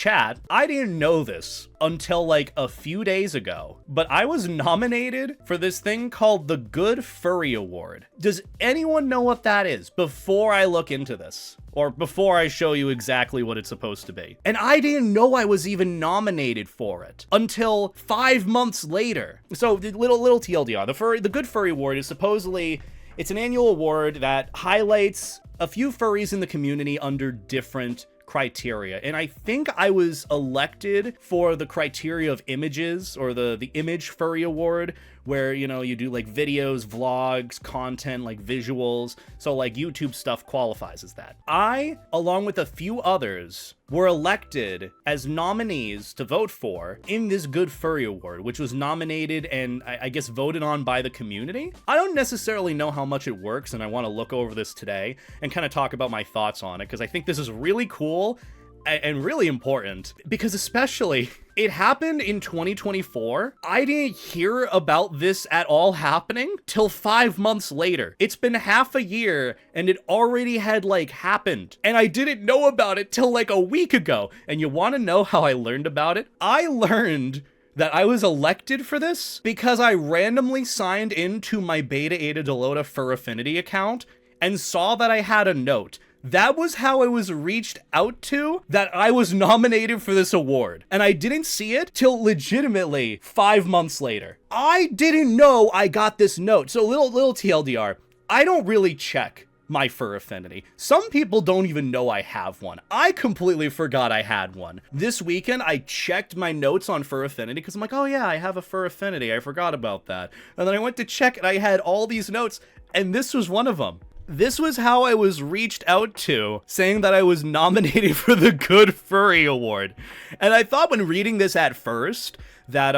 chat, I didn't know this until like a few days ago, but I was nominated for this thing called the Good Furry Award. Does anyone know what that is before I look into this? Or before I show you exactly what it's supposed to be. And I didn't know I was even nominated for it until 5 months later. So little TLDR, the Good Furry Award is supposedly, it's an annual award that highlights a few furries in the community under different criteria. And I think I was elected for the criteria of images, or the Image Furry Award, where, you know, you do like videos, vlogs, content, like visuals. So like YouTube stuff qualifies as that. I, along with a few others, were elected as nominees to vote for in this Good Furry Award, which was nominated and I guess voted on by the community. I don't necessarily know how much it works, and I want to look over this today and kind of talk about my thoughts on it, because I think this is really cool and really important, because especially it happened in 2024. I didn't hear about this at all happening till 5 months later. It's been half a year and it already had like happened, and I didn't know about it till like a week ago. And you want to know how I learned about it? I learned that I was elected for this because I randomly signed into my Beta Eta Delota Fur Affinity account and saw that I had a note. That was how I was reached out to, that I was nominated for this award. And I didn't see it till legitimately 5 months later. I didn't know I got this note. So little TLDR, I don't really check my fur affinity. Some people don't even know I have one. I completely forgot I had one. This weekend, I checked my notes on fur affinity because I'm like, oh yeah, I have a fur affinity. I forgot about that. And then I went to check and I had all these notes, and this was one of them. This was how I was reached out to, saying that I was nominated for the Good Furry Award. And I thought when reading this at first that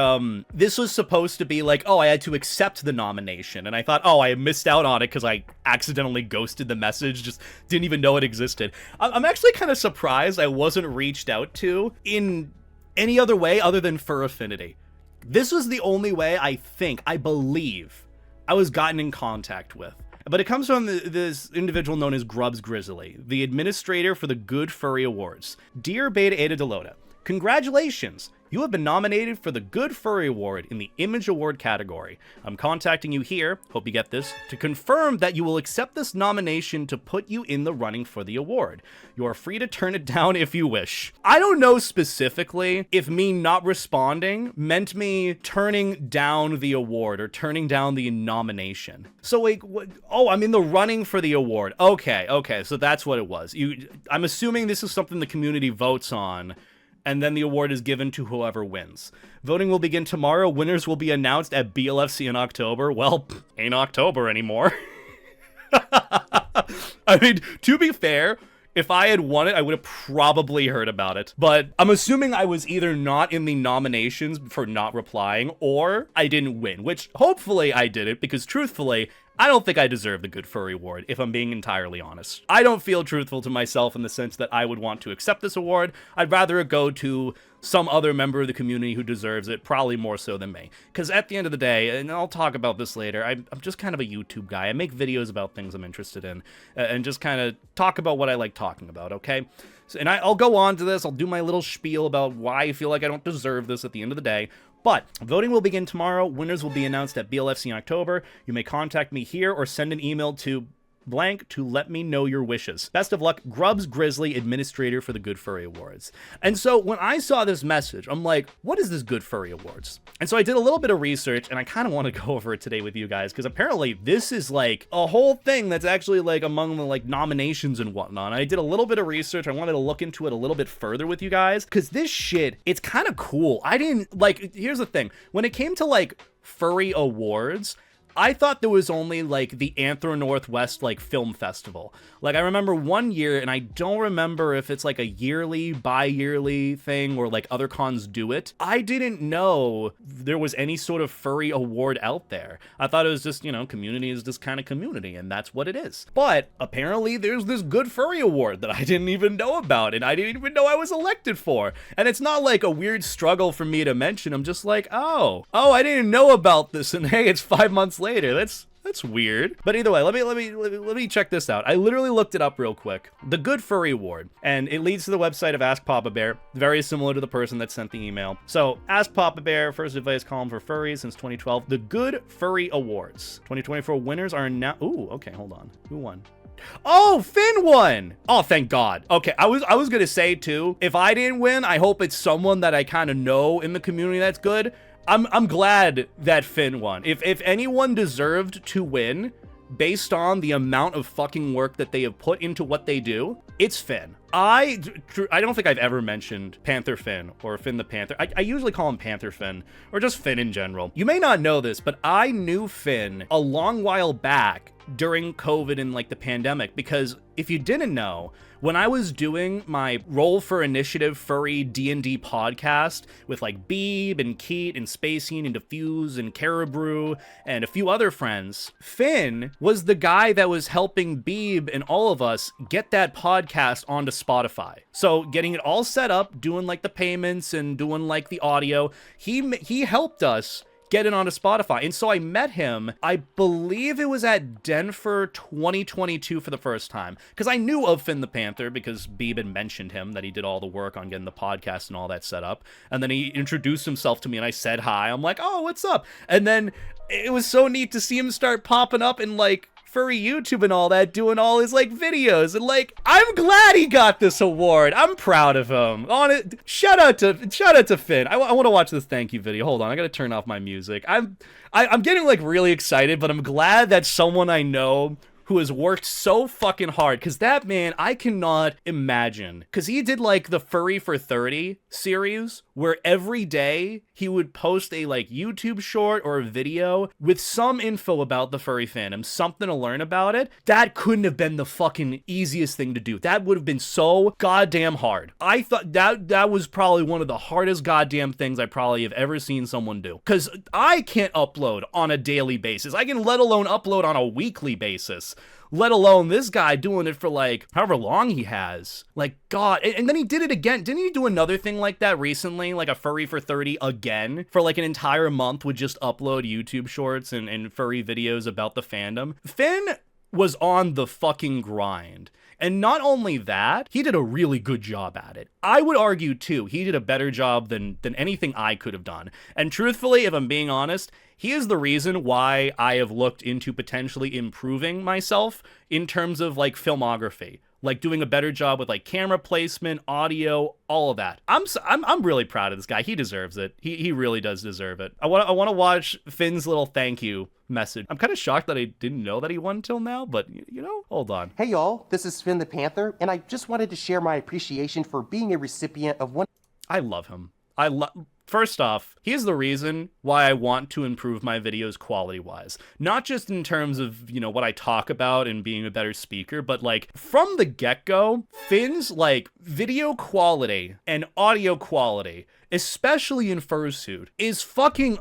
this was supposed to be like, oh, I had to accept the nomination. And I thought, oh, I missed out on it because I accidentally ghosted the message, just didn't even know it existed. I'm actually kind of surprised I wasn't reached out to in any other way other than Fur Affinity. This was the only way I believe I was gotten in contact with. But it comes from this individual known as Grubs Grizzly, the administrator for the Good Furry Awards. Dear Beta Eta Delota, congratulations! You have been nominated for the Good Furry Award in the Image Award category. I'm contacting you here, hope you get this, to confirm that you will accept this nomination to put you in the running for the award. You are free to turn it down if you wish. I don't know specifically if me not responding meant me turning down the award or turning down the nomination. So like, what? Oh, I'm in the running for the award. Okay, so that's what it was. I'm assuming this is something the community votes on, and then the award is given to whoever wins. Voting will begin tomorrow. Winners will be announced at BLFC in October. Well, ain't October anymore. I mean, to be fair, if I had won it, I would have probably heard about it. But I'm assuming I was either not in the nominations for not replying, or I didn't win, which hopefully I didn't, because truthfully, I don't think I deserve the Good Furry Award, if I'm being entirely honest. I don't feel truthful to myself in the sense that I would want to accept this award. I'd rather it go to some other member of the community who deserves it, probably more so than me. Because at the end of the day, and I'll talk about this later, I'm just kind of a YouTube guy. I make videos about things I'm interested in, and just kind of talk about what I like talking about, okay? So, and I'll go on to this, I'll do my little spiel about why I feel like I don't deserve this at the end of the day. But voting will begin tomorrow. Winners will be announced at BLFC in October. You may contact me here or send an email to blank to let me know your wishes. Best of luck, Grubs Grizzly, administrator for the Good Furry Awards. And so when I saw this message, I'm like, what is this Good Furry Awards? And so I did a little bit of research, and I kind of want to go over it today with you guys, because apparently this is like a whole thing that's actually like among the like nominations and whatnot. I did a little bit of research. I wanted to look into it a little bit further with you guys, because this shit, it's kind of cool. I didn't like, here's the thing. When it came to like furry awards, I thought there was only like the Anthro Northwest like film festival. Like I remember one year, and I don't remember if it's like a yearly, bi-yearly thing or like other cons do it. I didn't know there was any sort of furry award out there. I thought it was just, you know, community is just kind of community, and that's what it is. But apparently there's this Good Furry Award that I didn't even know about, and I didn't even know I was elected for. And it's not like a weird struggle for me to mention. I'm just like, oh, I didn't know about this, and hey, it's 5 months later. That's That's weird. But either way, let me check this out. I literally looked it up real quick. The Good Furry Award, and it leads to the website of Ask Papa Bear, very similar to the person that sent the email. So, Ask Papa Bear, first advice column for furries since 2012. The Good Furry Awards. 2024 winners are now. Ooh, okay, hold on. Who won? Oh, Finn won! Oh, thank God. Okay, I was gonna say too, if I didn't win, I hope it's someone that I kind of know in the community that's good. I'm glad that Finn won. If anyone deserved to win based on the amount of fucking work that they have put into what they do, it's Finn. I don't think I've ever mentioned Panther Finn or Finn the Panther. I usually call him Panther Finn or just Finn in general. You may not know this, but I knew Finn a long while back during COVID and like the pandemic, because if you didn't know, when I was doing my Roll for Initiative furry D&D podcast with like Beeb and Keat and Spacing and Diffuse and Caribrew and a few other friends, Finn was the guy that was helping Beeb and all of us get that podcast onto Spotify. So getting it all set up, doing like the payments and doing like the audio, he helped us get it onto Spotify. And so I met him, I believe it was at Denver 2022 for the first time, because I knew of Finn the Panther because Beeb had mentioned him, that he did all the work on getting the podcast and all that set up. And then he introduced himself to me and I said hi. I'm like, oh, what's up? And then it was so neat to see him start popping up in like furry YouTube and all that, doing all his like videos, and like, I'm glad he got this award. I'm proud of him. On it, shout out to Finn. I want to watch this thank you video. Hold on, I gotta turn off my music. I'm getting like really excited, but I'm glad that someone I know who has worked so fucking hard, because that man, I cannot imagine, because he did like the Furry for 30 series, where every day he would post a like YouTube short or a video with some info about the furry fandom, something to learn about it. That couldn't have been the fucking easiest thing to do. That would have been so goddamn hard. I thought that was probably one of the hardest goddamn things I probably have ever seen someone do, because I can't upload on a daily basis. I can let alone upload on a weekly basis. Let alone this guy doing it for like however long he has. Like, God. And then he did it again. Didn't he do another thing like that recently? Like a Furry for 30 again for like an entire month, would just upload YouTube shorts and furry videos about the fandom. Finn was on the fucking grind. And not only that, he did a really good job at it. I would argue too, he did a better job than anything I could have done. And truthfully, if I'm being honest, he is the reason why I have looked into potentially improving myself in terms of like filmography, like doing a better job with like camera placement, audio, all of that. I'm really proud of this guy. He deserves it. He really does deserve it. I want to watch Finn's little thank you message. I'm kind of shocked that I didn't know that he won till now, but you know, hold on. Hey y'all, this is Finn the Panther, and I just wanted to share my appreciation for being a recipient of one. I love him. First off, he is the reason why I want to improve my videos quality-wise. Not just in terms of, you know, what I talk about and being a better speaker, but like from the get-go, Finn's like video quality and audio quality, especially in fursuit, is fucking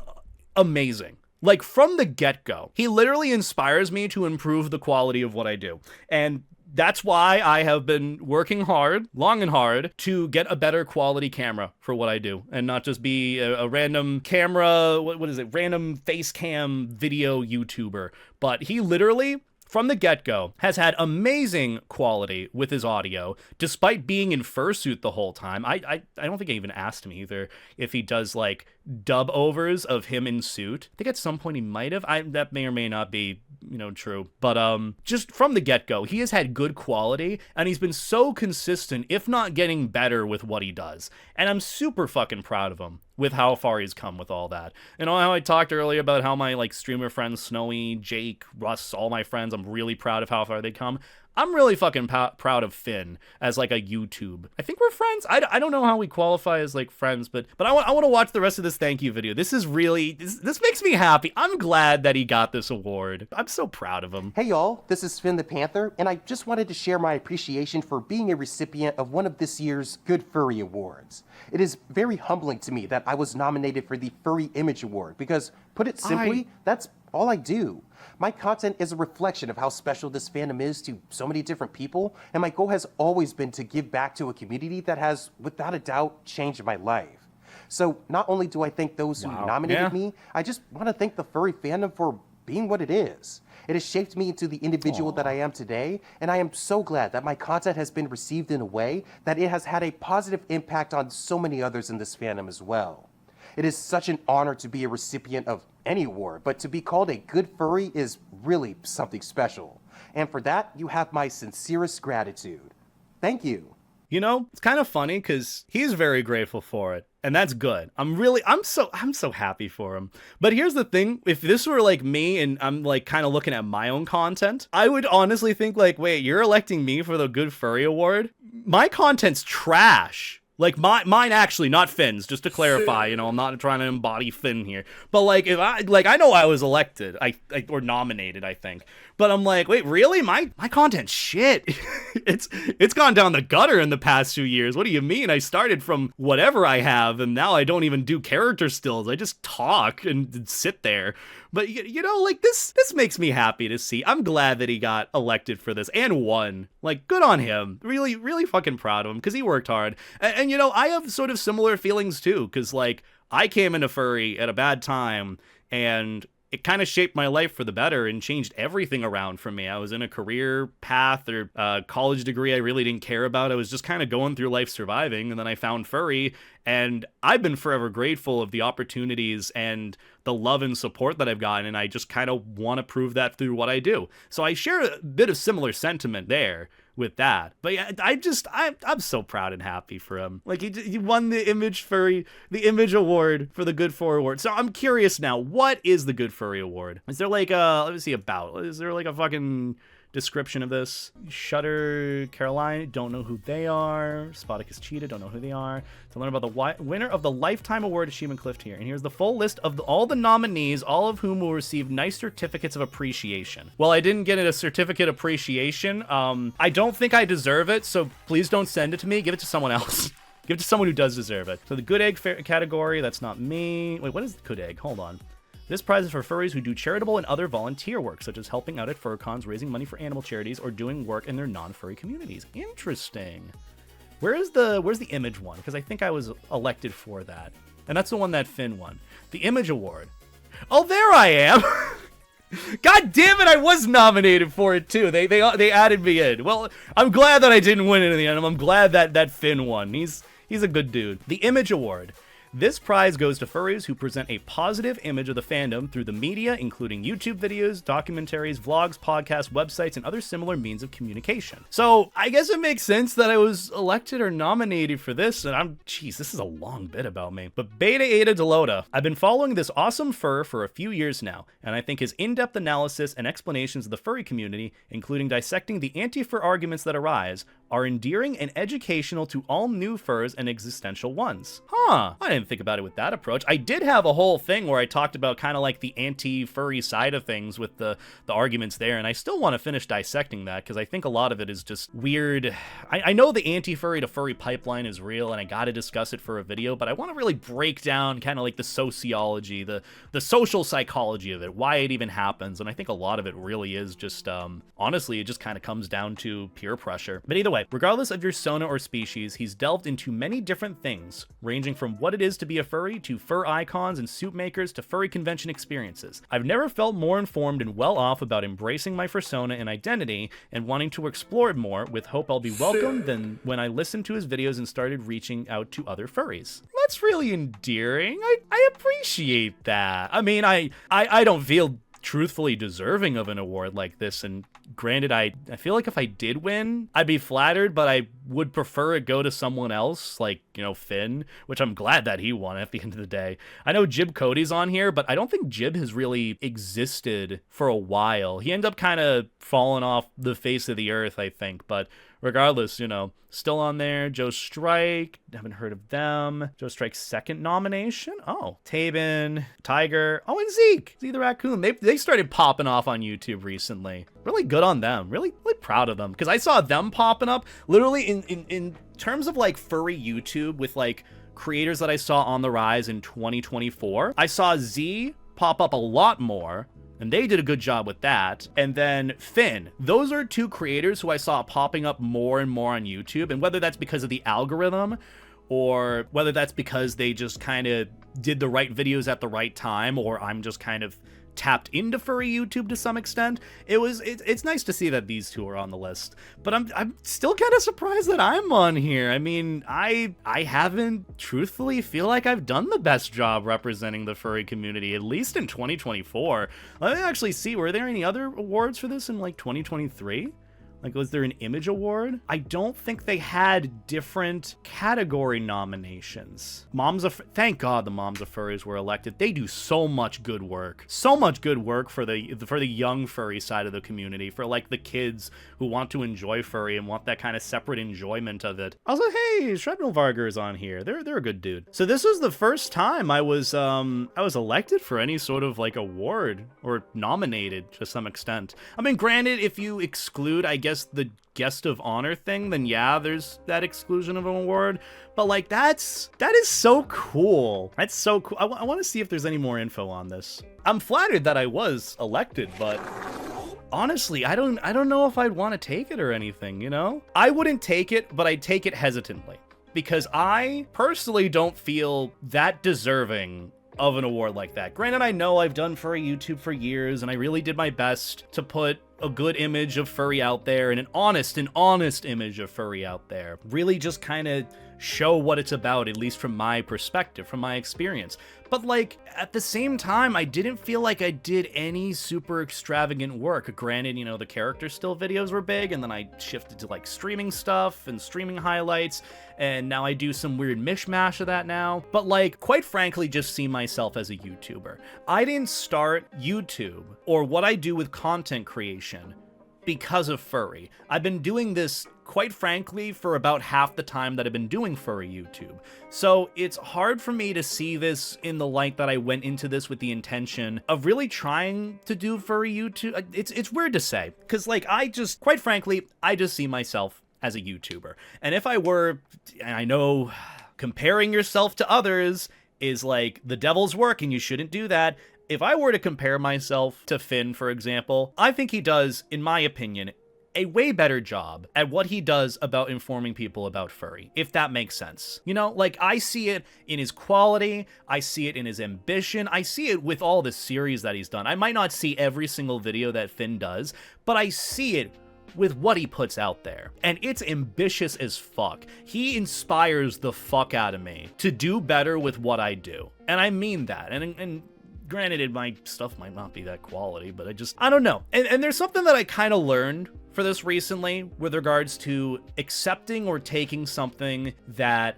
amazing. Like from the get-go, he literally inspires me to improve the quality of what I do. And that's why I have been working hard, long and hard, to get a better quality camera for what I do, and not just be a random camera, what is it, random face cam video YouTuber. But he literally, from the get-go, has had amazing quality with his audio, despite being in fursuit the whole time. I don't think I even asked him either if he does like dub overs of him in suit. I think at some point he might have. That may or may not be, you know, true. But just from the get-go, he has had good quality, and he's been so consistent, if not getting better with what he does. And I'm super fucking proud of him with how far he's come with all that. And how I talked earlier about how my like streamer friends, Snowy, Jake, Russ, all my friends, I'm really proud of how far they come. I'm really fucking proud of Finn as like a YouTube. I think we're friends. I don't know how we qualify as like friends, but I want to watch the rest of this thank you video. This is really, this makes me happy. I'm glad that he got this award. I'm so proud of him. Hey y'all, this is Finn the Panther, and I just wanted to share my appreciation for being a recipient of one of this year's Good Furry Awards. It is very humbling to me that I was nominated for the Furry Image Award because, put it simply, that's all I do. My content is a reflection of how special this fandom is to so many different people, and my goal has always been to give back to a community that has, without a doubt, changed my life. So not only do I thank those who nominated me, I just want to thank the furry fandom for being what it is. It has shaped me into the individual that I am today, and I am so glad that my content has been received in a way that it has had a positive impact on so many others in this fandom as well. It is such an honor to be a recipient of any award, but to be called a good furry is really something special. And for that, you have my sincerest gratitude. Thank you. You know, it's kind of funny because he's very grateful for it, and that's good. I'm so happy for him. But here's the thing, if this were like me and I'm like kind of looking at my own content, I would honestly think like, wait, you're electing me for the Good Furry Award? My content's trash. Like mine actually, not Finn's, just to clarify, you know, I'm not trying to embody Finn here. But like if I know I was elected, or nominated, I think. But I'm like, wait, really? My content's shit. It's gone down the gutter in the past 2 years. What do you mean? I started from whatever I have, and now I don't even do character stills. I just talk and sit there. But you know, like this makes me happy to see. I'm glad that he got elected for this and won. Like, good on him. Really, really fucking proud of him because he worked hard. And you know, I have sort of similar feelings too, because like I came into furry at a bad time, and it kind of shaped my life for the better and changed everything around for me. I was in a career path or college degree I really didn't care about. I was just kind of going through life surviving, and then I found furry, and I've been forever grateful of the opportunities and the love and support that I've gotten, and I just kind of want to prove that through what I do. So I share a bit of similar sentiment there with that. But yeah, I'm so proud and happy for him. Like he won the Image Award for the Good Furry Award. So I'm curious now, what is the Good Furry Award? Is there like let me see is there like a fucking description of this? Shutter Caroline, don't know who they are. Spoticus Cheetah, don't know who they are. To learn about the winner of the Lifetime Award, Achievement Cliff here. And here's the full list of all the nominees, all of whom will receive nice certificates of appreciation. Well, I didn't get a certificate appreciation. I don't think I deserve it, so please don't send it to me. Give it to someone else. Give it to someone who does deserve it. So the Good Egg category, that's not me. Wait, what is Good Egg? Hold on. This prize is for furries who do charitable and other volunteer work, such as helping out at FurCons, raising money for animal charities, or doing work in their non-furry communities. Interesting. Where's the Image one? Because I think I was elected for that. And that's the one that Finn won. The Image Award. Oh, there I am! God damn it, I was nominated for it too. They added me in. Well, I'm glad that I didn't win it in the end. I'm glad that Finn won. He's a good dude. The Image Award. This prize goes to furries who present a positive image of the fandom through the media, including YouTube videos, documentaries, vlogs, podcasts, websites, and other similar means of communication. So I guess it makes sense that I was elected or nominated for this, and this is a long bit about me. But Beta Eta Delota, I've been following this awesome fur for a few years now, and I think his in-depth analysis and explanations of the furry community, including dissecting the anti-fur arguments that arise, are endearing and educational to all new furs and existential ones. I didn't think about it with that approach. I did have a whole thing where I talked about kind of like the anti-furry side of things with the arguments there, and I still want to finish dissecting that because I think a lot of it is just weird. I know the anti-furry to furry pipeline is real, and I gotta discuss it for a video, but I want to really break down kind of like the sociology, the social psychology of it, why it even happens, and I think a lot of it really is just, honestly, it just kind of comes down to peer pressure. But either way, regardless of your sona or species, he's delved into many different things, ranging from what it is to be a furry, to fur icons and suit makers, to furry convention experiences. I've never felt more informed and well off about embracing my fursona and identity and wanting to explore it more, with hope I'll be welcomed than when I listened to his videos and started reaching out to other furries. That's really endearing. I appreciate that. I mean, I don't feel truthfully deserving of an award like this, and granted, I feel like if I did win, I'd be flattered, but I would prefer it go to someone else, like, you know, Finn, which I'm glad that he won at the end of the day. I know Jib Cody's on here, but I don't think Jib has really existed for a while. He ended up kind of falling off the face of the earth, I think, but regardless, you know, still on there. Joe Strike, haven't heard of them. Joe Strike's second nomination. Oh, Tabin, Tiger, and Zeke the Raccoon. They started popping off on YouTube recently. Really good on them. Really proud of them, because I saw them popping up literally in terms of like furry YouTube with like creators that I saw on the rise in 2024. I saw Z pop up a lot more, and they did a good job with that. And then Finn. Those are two creators who I saw popping up more and more on YouTube. And whether that's because of the algorithm, or whether that's because they just kind of did the right videos at the right time, or I'm just kind of tapped into furry YouTube to some extent. It's nice to see that these two are on the list, but I'm still kind of surprised that I'm on here. I mean, I haven't truthfully feel like I've done the best job representing the furry community, at least in 2024. Let me actually see, were there any other awards for this in like 2023? Like, was there an image award? I don't think they had different category nominations. Thank God the Moms of Furries were elected. They do so much good work. So much good work for the young furry side of the community, for like the kids who want to enjoy furry and want that kind of separate enjoyment of it. Also, hey, Shrednilvarger is on here. They're a good dude. So this was the first time I was elected for any sort of like award or nominated to some extent. I mean, granted, if you exclude, I guess, the guest of honor thing, then yeah, there's that exclusion of an award, but like that is so cool. That's so cool. I want to see if there's any more info on this. I'm flattered that I was elected, but honestly, I don't know if I'd want to take it or anything, you know? I wouldn't take it, but I'd take it hesitantly, because I personally don't feel that deserving of an award like that. Granted, I know I've done furry YouTube for years, and I really did my best to put a good image of furry out there, and an honest image of furry out there. Really just kind of show what it's about, at least from my perspective, from my experience. But like, at the same time, I didn't feel like I did any super extravagant work. Granted, you know, the character still videos were big, and then I shifted to like streaming stuff and streaming highlights, and now I do some weird mishmash of that now. But like, quite frankly, just see myself as a YouTuber. I didn't start YouTube or what I do with content creation because of furry. I've been doing this, quite frankly, for about half the time that I've been doing furry YouTube. So it's hard for me to see this in the light that I went into this with the intention of really trying to do furry YouTube. It's weird to say, because like, quite frankly, I just see myself as a YouTuber. And if I were, and I know comparing yourself to others is like the devil's work and you shouldn't do that. If I were to compare myself to Finn, for example, I think he does, in my opinion, a way better job at what he does about informing people about furry, if that makes sense. You know, like, I see it in his quality, I see it in his ambition, I see it with all the series that he's done. I might not see every single video that Finn does, but I see it with what he puts out there. And it's ambitious as fuck. He inspires the fuck out of me to do better with what I do. And I mean that. And granted, my stuff might not be that quality, but I don't know. And there's something that I kind of learned for this recently with regards to accepting or taking something that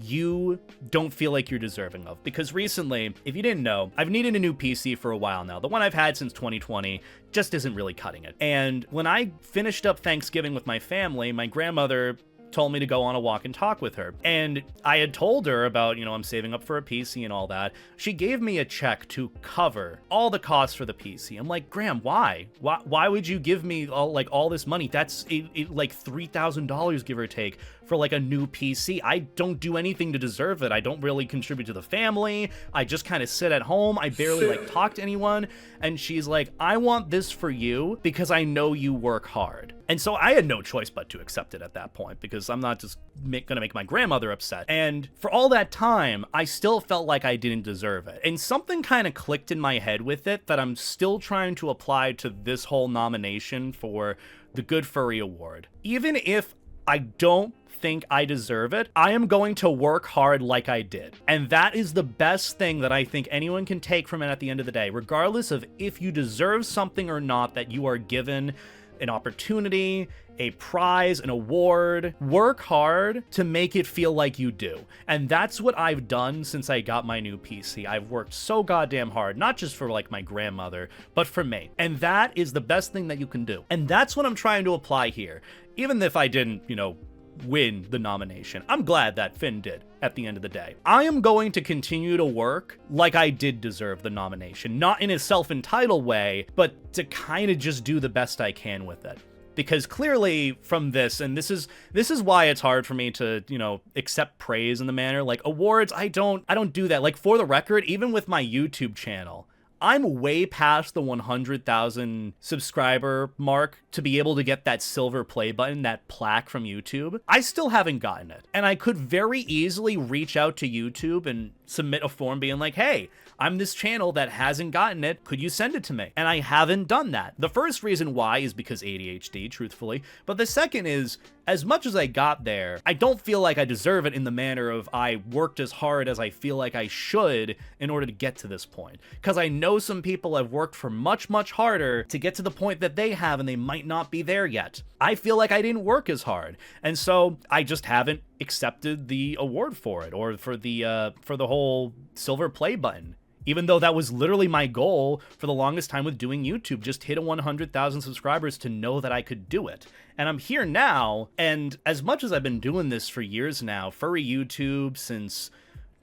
you don't feel like you're deserving of. Because recently, if you didn't know, I've needed a new PC for a while now. The one I've had since 2020 just isn't really cutting it. And when I finished up Thanksgiving with my family, my grandmother told me to go on a walk and talk with her. And I had told her about, you know, I'm saving up for a PC and all that. She gave me a check to cover all the costs for the PC. I'm like, Graham, why? Why would you give me all this money? That's like $3,000, give or take, for like a new PC. I don't do anything to deserve it. I don't really contribute to the family. I just kind of sit at home. I barely like talk to anyone. And she's like, I want this for you because I know you work hard. And so I had no choice but to accept it at that point, because I'm not just gonna make my grandmother upset. And for all that time, I still felt like I didn't deserve it. And something kind of clicked in my head with it that I'm still trying to apply to this whole nomination for the Good Furry Award. Even if I don't think I deserve it, I am going to work hard like I did. And that is the best thing that I think anyone can take from it at the end of the day, regardless of if you deserve something or not that you are given an opportunity, a prize, an award. Work hard to make it feel like you do. And that's what I've done since I got my new PC. I've worked so goddamn hard, not just for like my grandmother, but for me. And that is the best thing that you can do. And that's what I'm trying to apply here. Even if I didn't, you know, win the nomination, I'm glad that Finn did at the end of the day. I am going to continue to work like I did deserve the nomination, not in a self-entitled way, but to kind of just do the best I can with it. Because clearly from this, and this is why it's hard for me to, you know, accept praise in the manner like awards. I don't do that. Like, for the record, even with my YouTube channel, I'm way past the 100,000 subscriber mark to be able to get that silver play button, that plaque from YouTube. I still haven't gotten it. And I could very easily reach out to YouTube and submit a form being like, hey, I'm this channel that hasn't gotten it. Could you send it to me? And I haven't done that. The first reason why is because ADHD, truthfully. But the second is, as much as I got there, I don't feel like I deserve it in the manner of I worked as hard as I feel like I should in order to get to this point. Because I know some people have worked for much, much harder to get to the point that they have, and they might not be there yet. I feel like I didn't work as hard. And so I just haven't accepted the award for it, or for the whole silver play button. Even though that was literally my goal for the longest time with doing YouTube, just hit a 100,000 subscribers to know that I could do it. And I'm here now, and as much as I've been doing this for years now, furry YouTube since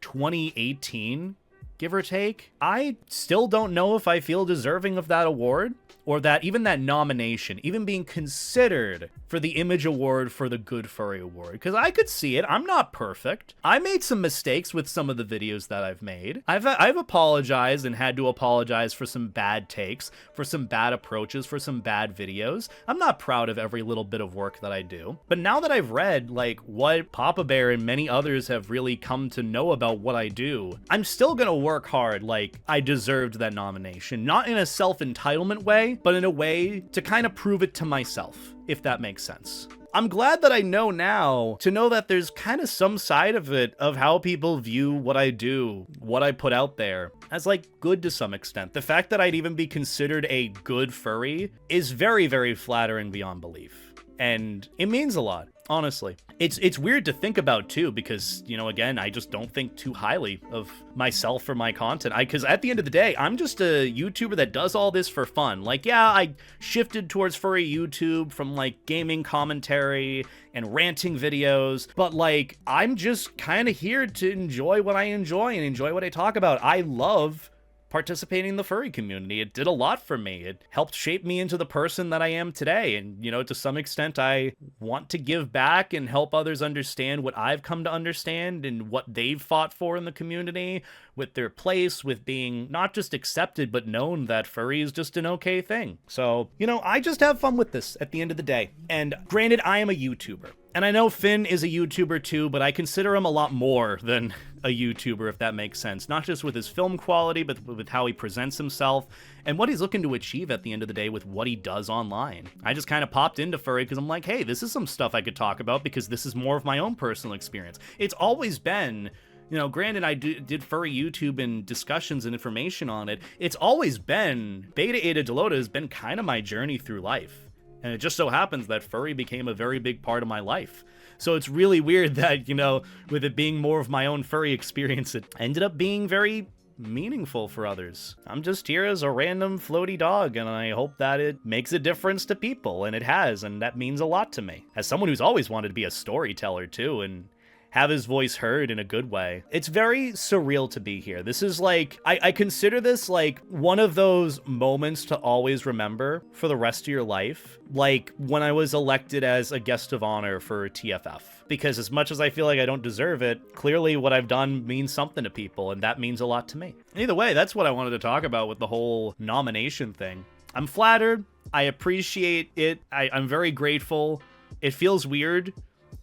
2018, give or take, I still don't know if I feel deserving of that award, or that even that nomination, even being considered for the Image Award for the Good Furry Award, because I could see it. I'm not perfect. I made some mistakes with some of the videos that I've made. I've apologized and had to apologize for some bad takes, for some bad approaches, for some bad videos. I'm not proud of every little bit of work that I do. But now that I've read, like, what Papa Bear and many others have really come to know about what I do, I'm still gonna work hard like I deserved that nomination. Not in a self-entitlement way, but in a way to kind of prove it to myself, if that makes sense. I'm glad that I know now to know that there's kind of some side of it of how people view what I do, what I put out there, as like good to some extent. The fact that I'd even be considered a good furry is very, very flattering beyond belief. And it means a lot, honestly. It's weird to think about too, because, you know, again, I just don't think too highly of myself or my content. Because at the end of the day, I'm just a YouTuber that does all this for fun. Like, yeah, I shifted towards furry YouTube from like gaming commentary and ranting videos, but like, I'm just kind of here to enjoy what I enjoy and enjoy what I talk about. I love participating in the furry community. It did a lot for me. It helped shape me into the person that I am today. And, you know, to some extent, I want to give back and help others understand what I've come to understand and what they've fought for in the community, with their place, with being not just accepted, but known that furry is just an okay thing. So, you know, I just have fun with this at the end of the day. And granted, I am a YouTuber. And I know Finn is a YouTuber too, but I consider him a lot more than a YouTuber, if that makes sense. Not just with his film quality, but with how he presents himself and what he's looking to achieve at the end of the day with what he does online. I just kind of popped into furry because I'm like, hey, this is some stuff I could talk about because this is more of my own personal experience. It's always been, you know, granted, I did furry YouTube and discussions and information on it. It's always been, Beta Eta Delota has been kind of my journey through life. And it just so happens that furry became a very big part of my life. So it's really weird that, you know, with it being more of my own furry experience, it ended up being very meaningful for others. I'm just here as a random floaty dog, and I hope that it makes a difference to people, and it has, and that means a lot to me. As someone who's always wanted to be a storyteller too, and have his voice heard in a good way. It's very surreal to be here. This is like, I consider this like one of those moments to always remember for the rest of your life. Like when I was elected as a guest of honor for TFF. Because as much as I feel like I don't deserve it, clearly what I've done means something to people, and that means a lot to me. Either way, that's what I wanted to talk about with the whole nomination thing. I'm flattered. I appreciate it. I'm very grateful. It feels weird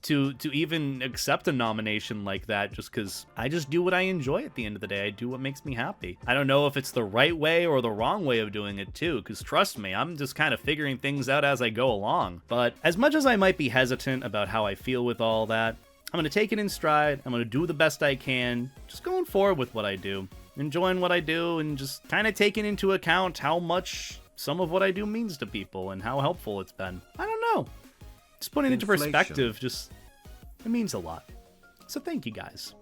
to even accept a nomination like that, just because I just do what I enjoy at the end of the day. I do what makes me happy. I don't know if it's the right way or the wrong way of doing it too, because trust me, I'm just kind of figuring things out as I go along. But as much as I might be hesitant about how I feel with all that, I'm going to take it in stride. I'm going to do the best I can, just going forward with what I do, enjoying what I do, and just kind of taking into account how much some of what I do means to people and how helpful it's been. I don't know. Just putting it into perspective, just, it means a lot. So thank you guys.